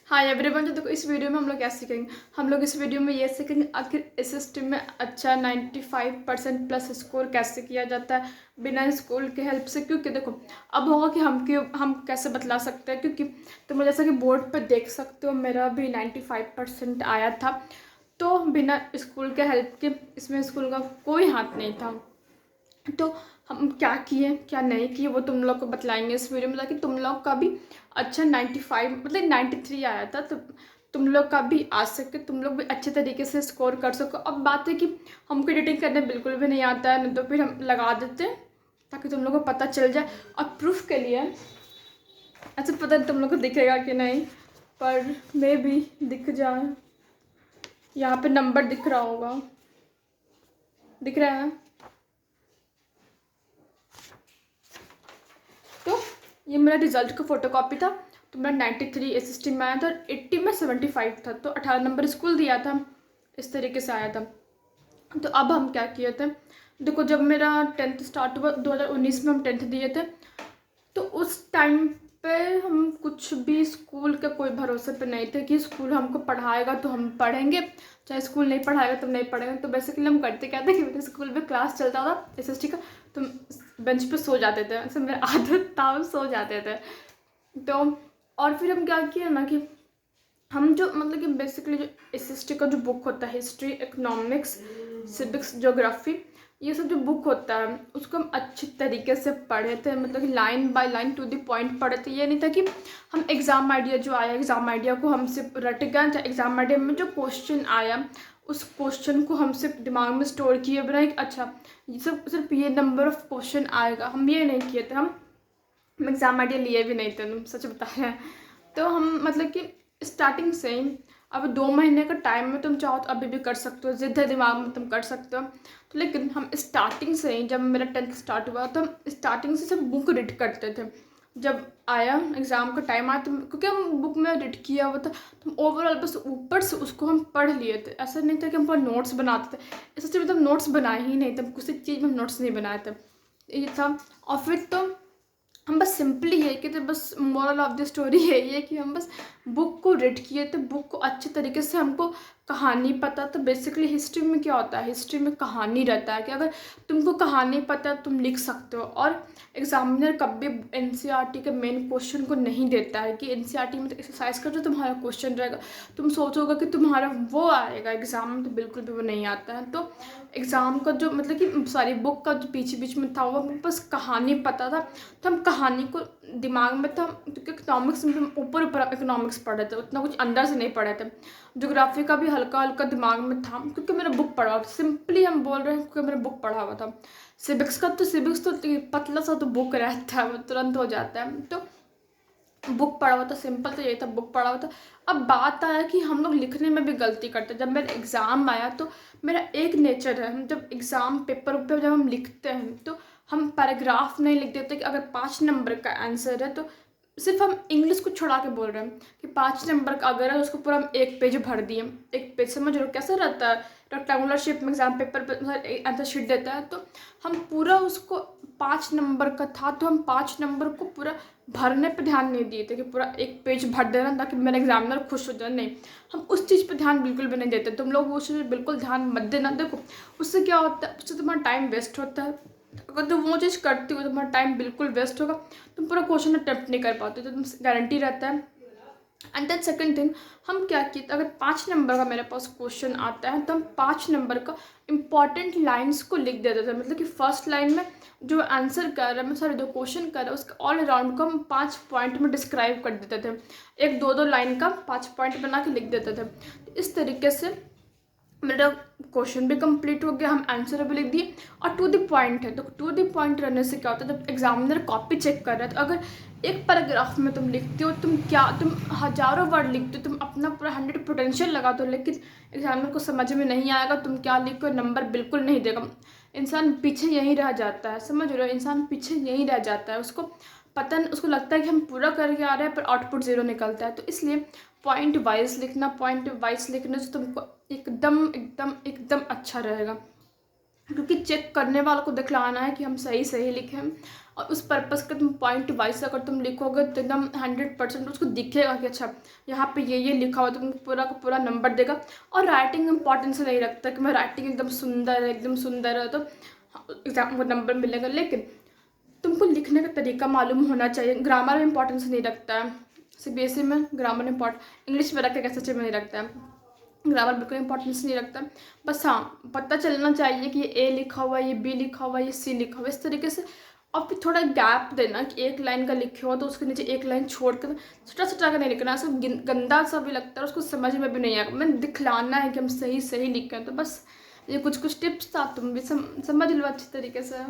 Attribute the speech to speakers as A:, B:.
A: Hi everyone. तो देखो, इस वीडियो में हम लोग क्या सीखेंगे। हम लोग इस वीडियो में ये सीखेंगे आखिर एसएसटी में अच्छा 95% प्लस स्कोर कैसे किया जाता है बिना स्कूल के हेल्प से। क्योंकि देखो, अब होगा कि हम कैसे बतला सकते हैं, क्योंकि तुम जैसा कि बोर्ड पर देख सकते हो मेरा भी 95% आया था। तो बिना स्कूल के हेल्प के इसमें स्कूल का कोई हाथ नहीं था। तो हम क्या किए क्या नहीं किए वो तुम लोग को बतलाएंगे इस वीडियो में, ताकि तुम लोग का भी अच्छा 95 मतलब 93 आया था, तो तुम लोग का भी आ सके, तुम लोग भी अच्छे तरीके से स्कोर कर सको। अब बात है कि हमको एडिटिंग करने बिल्कुल भी नहीं आता है, नहीं तो फिर हम लगा देते हैं ताकि तुम लोग को पता चल जाए। और प्रूफ के लिए ऐसे पता नहीं तुम लोग को दिखेगा कि नहीं, पर मे भी दिख जाए। यहाँ पे नंबर दिख रहा होगा, दिख रहा है। तो ये मेरा रिजल्ट का फोटोकॉपी था। तो मेरा 93 एसएसटी में आया था और 80 में 75 था, तो 18 नंबर स्कूल दिया था, इस तरीके से आया था। तो अब हम क्या किए थे, देखो जब मेरा 10th स्टार्ट हुआ 2019 में हम 10th दिए थे, तो उस टाइम पे हम कुछ भी स्कूल के कोई भरोसे पे नहीं थे कि स्कूल हमको पढ़ाएगा तो हम पढ़ेंगे, चाहे स्कूल नहीं पढ़ाएगा तो नहीं पढ़ेंगे। तो बेसिकली हम करते क्या थे कि मेरे स्कूल में क्लास चलता था एसएसटी का, तो बेंच पे सो जाते थे। ऐसे मेरा आदत था, हम सो जाते थे। तो और फिर हम क्या किए ना कि हम जो मतलब कि बेसिकली जो एसएसटी का जो बुक होता है, हिस्ट्री, इकोनॉमिक्स, सिविक्स, ज्योग्राफी, ये सब जो बुक होता है उसको हम अच्छे तरीके से पढ़े थे। मतलब कि line by line to the point पढ़े थे। ये नहीं था कि हम एग्ज़ाम आइडिया जो आया एग्ज़ाम आइडिया को हमसे रट गया, चाहे एग्ज़ाम आइडिया में जो क्वेश्चन आया उस क्वेश्चन को हम सिर्फ दिमाग में स्टोर किए बिना एक अच्छा ये सब सिर्फ ये नंबर ऑफ क्वेश्चन आएगा, हम ये नहीं किए थे। हम एग्ज़ाम आइडिया लिए भी नहीं थे, तुम सच बता रहे हैं। तो हम मतलब कि स्टार्टिंग से ही, अब 2 महीने का टाइम में तुम चाहो तो अभी भी कर सकते हो, जिद्द है दिमाग में तुम कर सकते हो। तो लेकिन हम स्टार्टिंग से ही, जब मेरा 10th स्टार्ट हुआ तो हम स्टार्टिंग से सब बुक रीड करते थे। जब आया एग्ज़ाम का टाइम आया तो क्योंकि हम बुक में रीड किया हुआ था, तो ओवरऑल बस ऊपर से उसको हम पढ़ लिए थे। ऐसा नहीं था कि हम पूरा नोट्स बनाते थे, ऐसा चीज़ मतलब नोट्स बनाए ही नहीं थे, किसी चीज़ में नोट्स नहीं बनाए थे, ये था। और फिर तो हम बस सिंपली ये कि थे, बस मोरल ऑफ द स्टोरी यही है कि हम बस बुक को रीड किए थे, बुक को अच्छे तरीके से, हमको कहानी पता। तो बेसिकली हिस्ट्री में क्या होता है, हिस्ट्री में कहानी रहता है कि अगर तुमको कहानी पता है तुम लिख सकते हो। और एग्जामिनर कभी एनसीईआरटी के मेन क्वेश्चन को नहीं देता है कि एनसीईआरटी में तो एक्सरसाइज कर जो तुम्हारा क्वेश्चन रहेगा, तुम सोचोगे कि तुम्हारा वो आएगा एग्जाम में, तो बिल्कुल भी वो नहीं आता है। तो एग्ज़ाम का जो मतलब कि सारी बुक का जो पीछे बीच में था वो बस कहानी पता था, तो हम कहानी को दिमाग में था। क्योंकि इकोनॉमिक्स में हम ऊपर ऊपर इकोनॉमिक्स पढ़े थे, उतना कुछ अंदर से नहीं पढ़े थे। ज्योग्राफी का भी हल्का हल्का दिमाग में था क्योंकि मैंने बुक पढ़ा हुआ था। सिंपली हम बोल रहे हैं क्योंकि मैंने बुक पढ़ा हुआ था। सिविक्स तो पतला सा तो बुक रहता है, वो तुरंत हो जाता है। तो बुक पढ़ा हुआ था, सिंपल तो यही था, बुक पढ़ा हुआ था। अब बात आया कि हम लोग लिखने में भी गलती करते। जब मेरा एग्ज़ाम आया तो मेरा एक नेचर है, हम जब एग्ज़ाम पेपर पे जब हम लिखते हैं तो हम पैराग्राफ नहीं लिख देते कि अगर 5 नंबर का आंसर है तो सिर्फ हम इंग्लिश को छुड़ा के बोल रहे हैं कि 5 नंबर का अगर है उसको पूरा हम एक पेज भर दिए। एक पेज समझ लो कैसा रहता है, रेक्टेंगुलर शेप में एग्जाम पेपर पर आंसर शीट देता है, तो हम पूरा उसको 5 नंबर का था तो हम 5 नंबर को पूरा भरने पे ध्यान नहीं दिए थे कि पूरा एक पेज भर देना ताकि मेरा एग्जामिनर खुश हो जाए। नहीं, हम उस चीज़ पे ध्यान बिल्कुल भी नहीं देते। तुम लोग उस चीज़ पे बिल्कुल ध्यान मत देना। देखो उससे क्या होता है, उससे तुम्हारा टाइम वेस्ट होता है। अगर तुम वो चीज़ करती हो तो तुम्हारा टाइम बिल्कुल वेस्ट होगा, तुम पूरा क्वेश्चन अटेम्प्ट नहीं कर पाते, तो तुम गारंटी रहता है। एंड देन सेकेंड थिंग, हम क्या किए, अगर 5 नंबर का मेरे पास क्वेश्चन आता है तो हम 5 नंबर का इंपॉर्टेंट लाइन्स को लिख देते थे। मतलब कि फर्स्ट लाइन में जो आंसर कर रहा है, मैं सॉरी जो क्वेश्चन कर रहा है उसके ऑल अराउंड को हम 5 पॉइंट में डिस्क्राइब कर देते थे। एक दो दो लाइन का 5 पॉइंट बना के लिख देते थे। इस तरीके से मेरा क्वेश्चन भी कंप्लीट हो गया, हम आंसर भी लिख दिए और टू द पॉइंट है। तो टू द पॉइंट रहने से क्या होता है, जब एग्जामिनर कॉपी चेक कर रहा है तो अगर एक पैराग्राफ में तुम लिखते हो, तुम हजारों वर्ड लिखते हो, तुम अपना पूरा 100 पोटेंशियल लगाते हो, लेकिन एग्जामिनर को समझ में नहीं आएगा तुम क्या लिखो, नंबर बिल्कुल नहीं देगा। इंसान पीछे यहीं रह जाता है, समझ रहे हो, इंसान पीछे यहीं रह जाता है। उसको पता नहीं, उसको लगता है कि हम पूरा करके आ रहे हैं पर आउटपुट ज़ीरो निकलता है। तो इसलिए पॉइंट वाइज लिखना, पॉइंट वाइज लिखने से तुमको एकदम एकदम एकदम अच्छा रहेगा, क्योंकि चेक करने वालों को दिखलाना है कि हम सही सही लिखें। और उस पर्पज़ के तुम पॉइंट वाइज अगर तुम लिखोगे तो एकदम 100% उसको दिखेगा कि अच्छा यहाँ पे ये लिखा हुआ, तुमको पूरा का पूरा नंबर देगा। और राइटिंग इंपॉर्टेंस नहीं रखता कि मैं राइटिंग एकदम सुंदर है तो एग्जाम को नंबर मिलेगा, लेकिन तुमको लिखने का तरीका मालूम होना चाहिए। ग्रामर में इंपॉर्टेंस नहीं रखता है, CBSE में ग्रामर इंग्लिश में रख के कैसे नहीं रखता है, ग्रामर बिल्कुल इंपॉर्टेंस नहीं रखता। बस हाँ, पता चलना चाहिए कि ये ए लिखा हुआ है, ये बी लिखा हुआ है, ये सी लिखा हुआ है, इस तरीके से। और फिर थोड़ा गैप देना कि एक लाइन का लिखे हो तो उसके नीचे एक लाइन छोड़ कर छोटा छोटा का नहीं लिखना, सब गंदा सा भी लगता है, उसको समझ में भी नहीं आएगा। मैंने दिखलाना है कि हम सही सही लिखें। तो बस ये कुछ कुछ टिप्स था, तुम भी समझ लो अच्छी तरीके से।